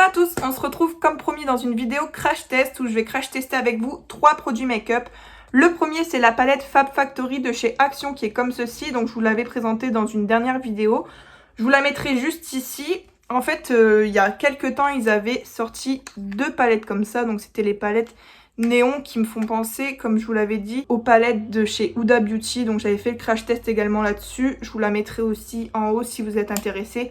à tous, on se retrouve comme promis dans une vidéo crash test où je vais crash tester avec vous 3 produits make-up. Le premier c'est la palette Fab Factory de chez Action qui est comme ceci, donc je vous l'avais présenté dans une dernière vidéo. Je vous la mettrai juste ici. En fait, il y a quelques temps, ils avaient sorti 2 palettes comme ça, donc c'était les palettes néon qui me font penser, comme je vous l'avais dit, aux palettes de chez Huda Beauty. Donc j'avais fait le crash test également là-dessus. Je vous la mettrai aussi en haut si vous êtes intéressés.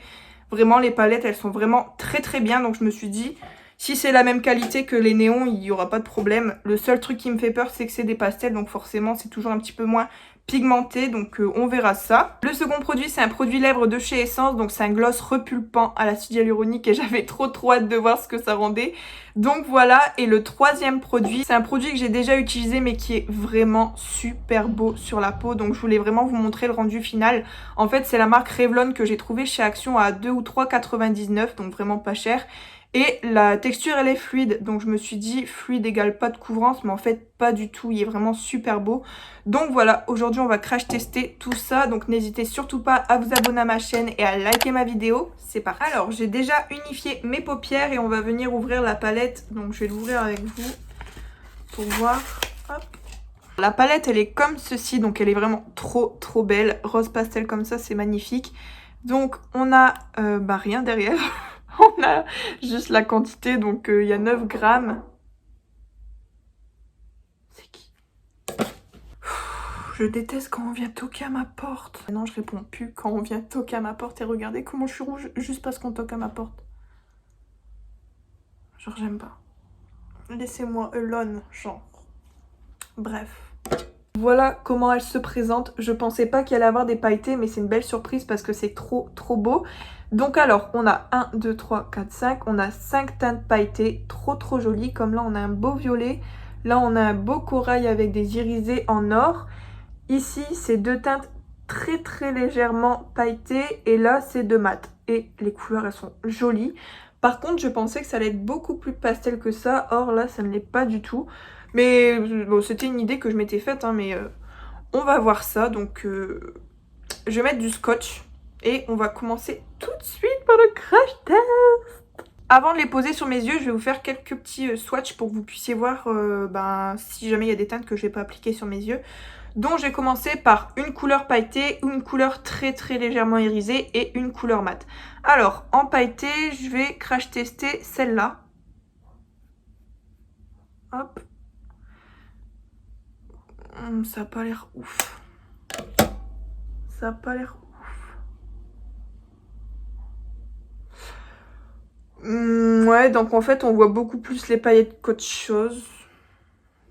Vraiment, les palettes, elles sont vraiment très bien. Donc je me suis dit, si c'est la même qualité que les néons, il n'y aura pas de problème. Le seul truc qui me fait peur, c'est que c'est des pastels. Donc forcément, c'est toujours un petit peu moins pigmenté. Donc on verra ça. Le second produit, c'est un produit lèvres de chez Essence. Donc c'est un gloss repulpant à l'acide hyaluronique. Et j'avais trop hâte de voir ce que ça rendait. Donc voilà. Et le troisième produit, c'est un produit que j'ai déjà utilisé mais qui est vraiment super beau sur la peau. Donc je voulais vraiment vous montrer le rendu final. En fait, c'est la marque Revlon que j'ai trouvé chez Action à 2 ou 3,99, donc vraiment pas cher. Et la texture, elle est fluide, donc je me suis dit fluide égale pas de couvrance, mais en fait pas du tout, il est vraiment super beau. Donc voilà, aujourd'hui on va crash tester tout ça, donc n'hésitez surtout pas à vous abonner à ma chaîne et à liker ma vidéo, c'est parti. Alors j'ai déjà unifié mes paupières et on va venir ouvrir la palette, donc je vais l'ouvrir avec vous pour voir. Hop. La palette elle est comme ceci, donc elle est vraiment trop belle, rose pastel comme ça, c'est magnifique. Donc on a rien derrière. On a juste la quantité, donc il y a 9 grammes. C'est qui? Je déteste quand on vient toquer à ma porte. Non, je réponds plus quand on vient toquer à ma porte. Et regardez comment je suis rouge juste parce qu'on toque à ma porte. Genre, j'aime pas. Laissez-moi alone, genre. Bref. Voilà comment elle se présente. Je pensais pas qu'il allait avoir des pailletés, mais c'est une belle surprise parce que c'est trop beau. Donc alors, on a 1, 2, 3, 4, 5. On a 5 teintes pailletées, trop jolies. Comme là, on a un beau violet. Là, on a un beau corail avec des irisés en or. Ici, c'est 2 teintes très légèrement pailletées. Et là, c'est 2 mat. Et les couleurs, elles sont jolies. Par contre, je pensais que ça allait être beaucoup plus pastel que ça. Or, là, ça ne l'est pas du tout. Mais bon, c'était une idée que je m'étais faite, hein, mais on va voir ça. Donc, je vais mettre du scotch et on va commencer tout de suite par le crash test. Avant de les poser sur mes yeux, je vais vous faire quelques petits swatchs pour que vous puissiez voir si jamais il y a des teintes que je n'ai pas appliquées sur mes yeux. Donc, je vais commencer par une couleur pailletée, une couleur très légèrement irisée et une couleur mate. Alors, en pailleté, je vais crash tester celle-là. Hop. Ça a pas l'air ouf. Ça a pas l'air ouf. Ouais, donc en fait, on voit beaucoup plus les paillettes qu'autre chose.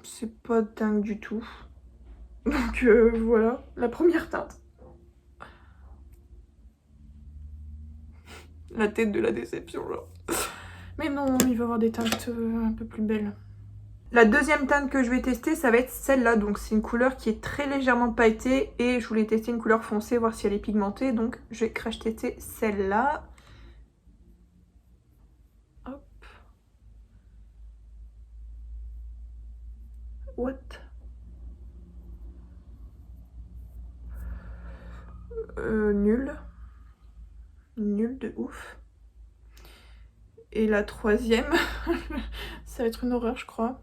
C'est pas dingue du tout. Donc voilà, la première teinte. La tête de la déception, genre. Mais non, il va y avoir des teintes un peu plus belles. La deuxième teinte que je vais tester, ça va être celle-là. Donc c'est une couleur qui est très légèrement pailletée. Et je voulais tester une couleur foncée, voir si elle est pigmentée. Donc je vais crash tester celle-là. Hop. What? Nul. Nul de ouf. Et la troisième, ça va être une horreur je crois.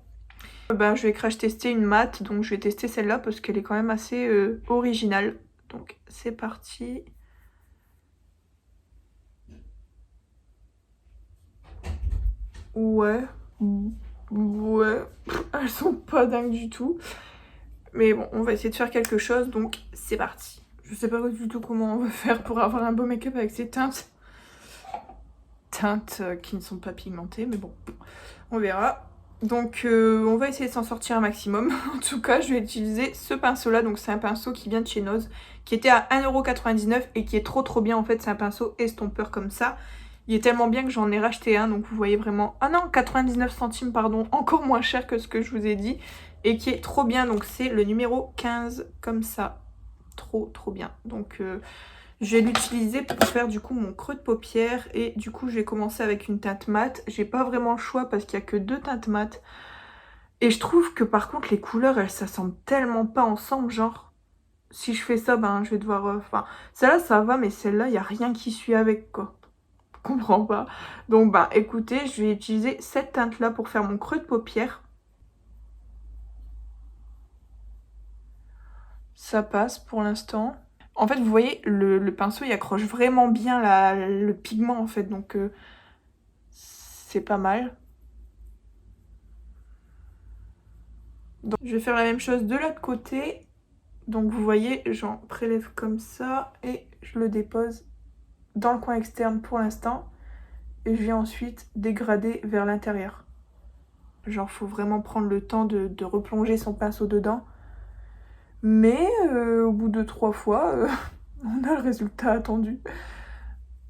Je vais crash tester une mat, donc je vais tester celle-là parce qu'elle est quand même assez originale. Donc c'est parti. Ouais. Ouais. Elles sont pas dingues du tout. Mais bon, on va essayer de faire quelque chose, donc c'est parti. Je sais pas du tout comment on va faire pour avoir un beau make-up avec ces teintes. Teintes qui ne sont pas pigmentées, mais bon, on verra. Donc on va essayer de s'en sortir un maximum. En tout cas, je vais utiliser ce pinceau là. Donc c'est un pinceau qui vient de chez Nose, qui était à 1,99€ et qui est trop bien en fait. C'est un pinceau estompeur comme ça. Il est tellement bien que j'en ai racheté un. Donc vous voyez vraiment... Ah non, 99 centimes pardon. Encore moins cher que ce que je vous ai dit. Et qui est trop bien. Donc c'est le numéro 15 comme ça. Trop bien. Donc... je vais l'utiliser pour faire du coup mon creux de paupière et du coup je vais commencer avec une teinte mate. J'ai pas vraiment le choix parce qu'il y a que 2 teintes mates. Et je trouve que par contre les couleurs elles s'assemblent tellement pas ensemble, genre si je fais ça je vais devoir... Enfin celle-là ça va mais celle-là il n'y a rien qui suit avec quoi. comprends pas. Donc bah écoutez, je vais utiliser cette teinte là pour faire mon creux de paupière. Ça passe pour l'instant. En fait, vous voyez, le pinceau, il accroche vraiment bien le pigment, en fait. Donc, c'est pas mal. Donc, je vais faire la même chose de l'autre côté. Donc, vous voyez, j'en prélève comme ça. Et je le dépose dans le coin externe pour l'instant. Et je vais ensuite dégrader vers l'intérieur. Genre, faut vraiment prendre le temps de replonger son pinceau dedans. Mais, au bout de 3 fois... on a le résultat attendu.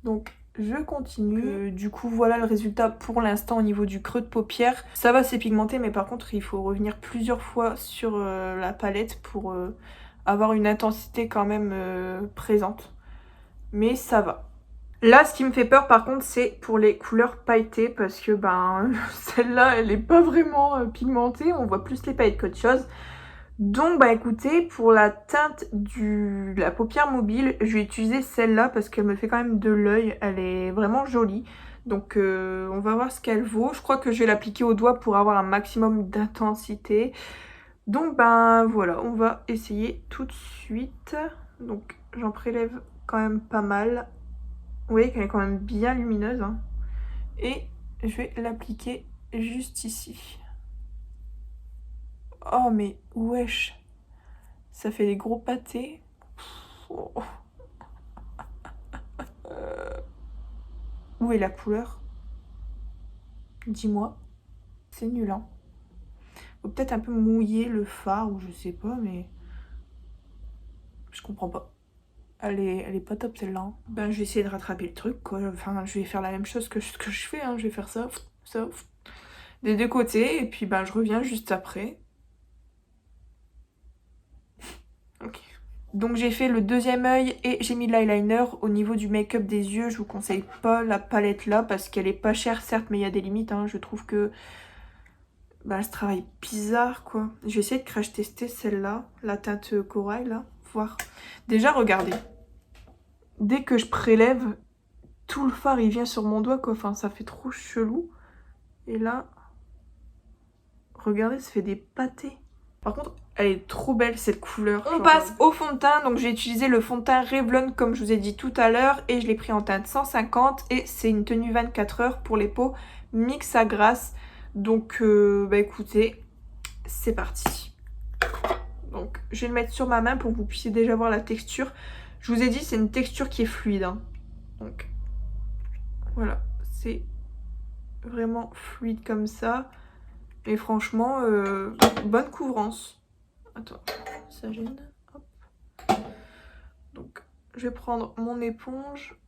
Donc je continue. Du coup voilà le résultat pour l'instant au niveau du creux de paupière. Ça va s'épigmenter mais par contre il faut revenir plusieurs fois sur la palette pour avoir une intensité quand même présente. Mais ça va. Là ce qui me fait peur par contre c'est pour les couleurs pailletées parce que ben celle-là elle est pas vraiment pigmentée. On voit plus les paillettes qu'autre chose. Donc bah écoutez, pour la teinte de la paupière mobile, je vais utiliser celle-là parce qu'elle me fait quand même de l'œil, elle est vraiment jolie. Donc on va voir ce qu'elle vaut. Je crois que je vais l'appliquer au doigt pour avoir un maximum d'intensité. Donc ben voilà, on va essayer tout de suite. Donc j'en prélève quand même pas mal. Vous voyez qu'elle est quand même bien lumineuse, hein. Et je vais l'appliquer juste ici. Oh mais wesh! Ça fait des gros pâtés. Oh. Où est la couleur? Dis-moi. C'est nul, hein. Faut peut-être un peu mouiller le fard ou je sais pas, mais... je comprends pas. Elle est pas top celle-là, hein. Ben je vais essayer de rattraper le truc, quoi. Enfin, je vais faire la même chose que je fais, hein. Je vais faire ça, des deux côtés, et puis ben je reviens juste après. Ok. Donc j'ai fait le deuxième œil et j'ai mis l'eyeliner. Au niveau du make-up des yeux, je vous conseille pas la palette là parce qu'elle est pas chère certes, mais il y a des limites, hein. Je trouve que bah, ce travail bizarre quoi. Je vais essayer de crash tester celle-là, la teinte corail là, voir. Déjà regardez, dès que je prélève, tout le fard il vient sur mon doigt quoi, enfin ça fait trop chelou. Et là, regardez, ça fait des pâtés. Par contre, elle est trop belle cette couleur. On passe au fond de teint, donc j'ai utilisé le fond de teint Revlon comme je vous ai dit tout à l'heure et je l'ai pris en teinte 150 et c'est une tenue 24 heures pour les peaux mix à grasse. Donc bah écoutez, c'est parti. Donc je vais le mettre sur ma main pour que vous puissiez déjà voir la texture. Je vous ai dit c'est une texture qui est fluide, hein. Donc voilà, c'est vraiment fluide comme ça. Et franchement, bonne couvrance. Attends, ça gêne. Hop. Donc, je vais prendre mon éponge.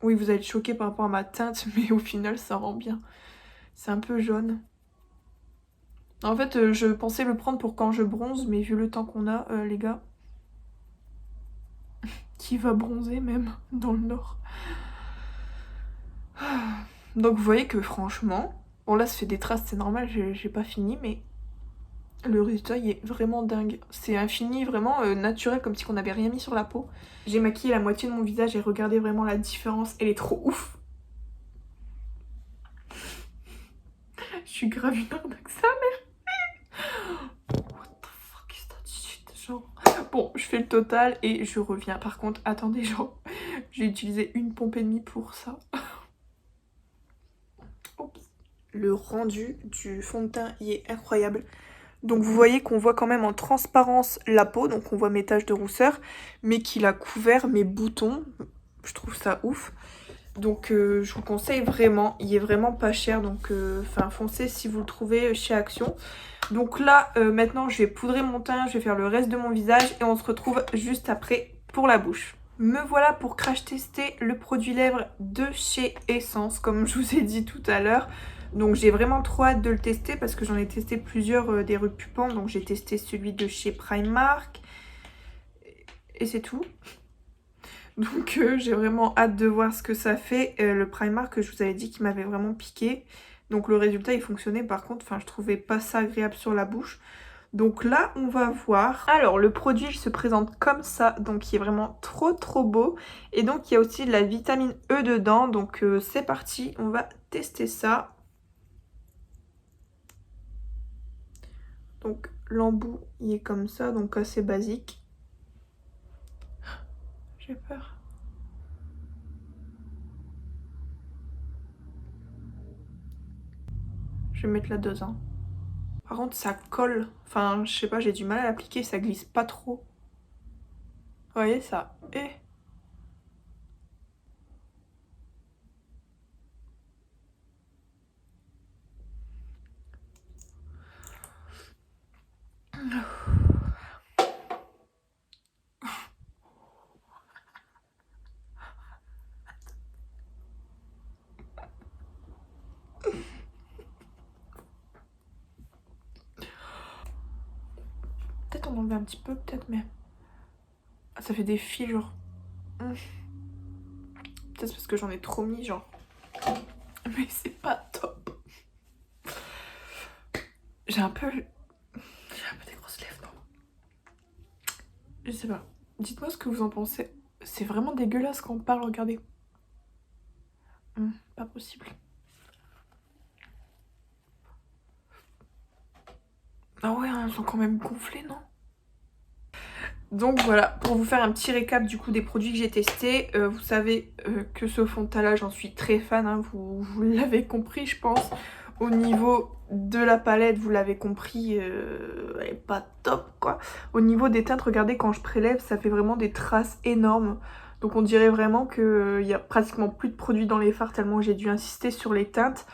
Oui, vous allez être choqués par rapport à ma teinte, mais au final, ça rend bien. C'est un peu jaune. En fait, je pensais le prendre pour quand je bronze, mais vu le temps qu'on a, les gars... Qui va bronzer même, dans le nord. Donc, vous voyez que franchement... Bon, là, ça fait des traces, c'est normal, j'ai pas fini, mais... Le résultat il est vraiment dingue. C'est un fini vraiment naturel comme si on n'avait rien mis sur la peau. J'ai maquillé la moitié de mon visage et regardez vraiment la différence. Elle est trop ouf. Je suis grave une arnaque sa mère. What the fuck is that shit, genre. Bon, je fais le total et je reviens. Par contre, attendez, genre, j'ai utilisé une pompe et demie pour ça. Oups. Le rendu du fond de teint il est incroyable. Donc vous voyez qu'on voit quand même en transparence la peau, donc on voit mes taches de rousseur, mais qu'il a couvert mes boutons. Je trouve ça ouf. Donc je vous conseille vraiment, il est vraiment pas cher, donc foncez si vous le trouvez chez Action. Donc là, maintenant je vais poudrer mon teint, je vais faire le reste de mon visage et on se retrouve juste après pour la bouche. Me voilà pour crash tester le produit lèvres de chez Essence, comme je vous ai dit tout à l'heure. Donc j'ai vraiment trop hâte de le tester parce que j'en ai testé plusieurs des Repupant. Donc j'ai testé celui de chez Primark et c'est tout. Donc j'ai vraiment hâte de voir ce que ça fait. Le Primark que je vous avais dit qui m'avait vraiment piqué. Donc le résultat il fonctionnait, par contre je trouvais pas ça agréable sur la bouche. Donc là, on va voir. Alors, le produit, il se présente comme ça, donc il est vraiment trop beau. Et donc, il y a aussi de la vitamine E dedans, donc c'est parti, on va tester ça. Donc, l'embout, il est comme ça, donc assez basique. J'ai peur. Je vais mettre la dose, hein. Par contre, ça colle. Enfin, je sais pas, j'ai du mal à l'appliquer, ça glisse pas trop. Vous voyez ça? Et... peut-être en enlever un petit peu, peut-être, mais... Ah, ça fait des fils, genre... Peut-être parce que j'en ai trop mis, genre... Mais c'est pas top. J'ai un peu des grosses lèvres, non? Je sais pas. Dites-moi ce que vous en pensez. C'est vraiment dégueulasse quand on parle, regardez. Pas possible. Ah ouais, elles sont quand même gonflées, non? Donc voilà, pour vous faire un petit récap du coup des produits que j'ai testés, vous savez que ce fond de teint là, j'en suis très fan, hein, vous l'avez compris je pense. Au niveau de la palette, vous l'avez compris, elle est pas top quoi. Au niveau des teintes, regardez quand je prélève, ça fait vraiment des traces énormes. Donc on dirait vraiment qu'il y a pratiquement plus de produits dans les fards tellement j'ai dû insister sur les teintes.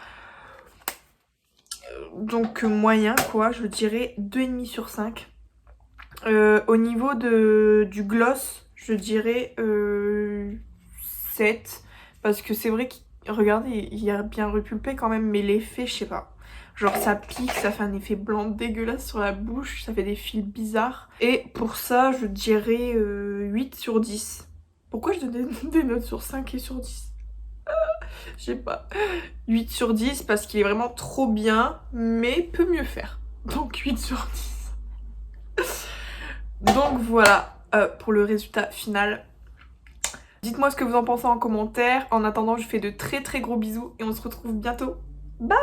Donc moyen quoi, je dirais 2,5 sur 5. Au niveau du gloss, je dirais 7. Parce que c'est vrai que, regardez, il y a bien repulpé quand même, mais l'effet, je sais pas. Genre ça pique, ça fait un effet blanc dégueulasse sur la bouche, ça fait des fils bizarres. Et pour ça, je dirais 8 sur 10. Pourquoi je donne des notes sur 5 et sur 10? Je sais pas. 8 sur 10 parce qu'il est vraiment trop bien, mais peut mieux faire. Donc 8 sur 10. Donc voilà pour le résultat final. Dites-moi ce que vous en pensez en commentaire. En attendant, je vous fais de très gros bisous et on se retrouve bientôt. Bye!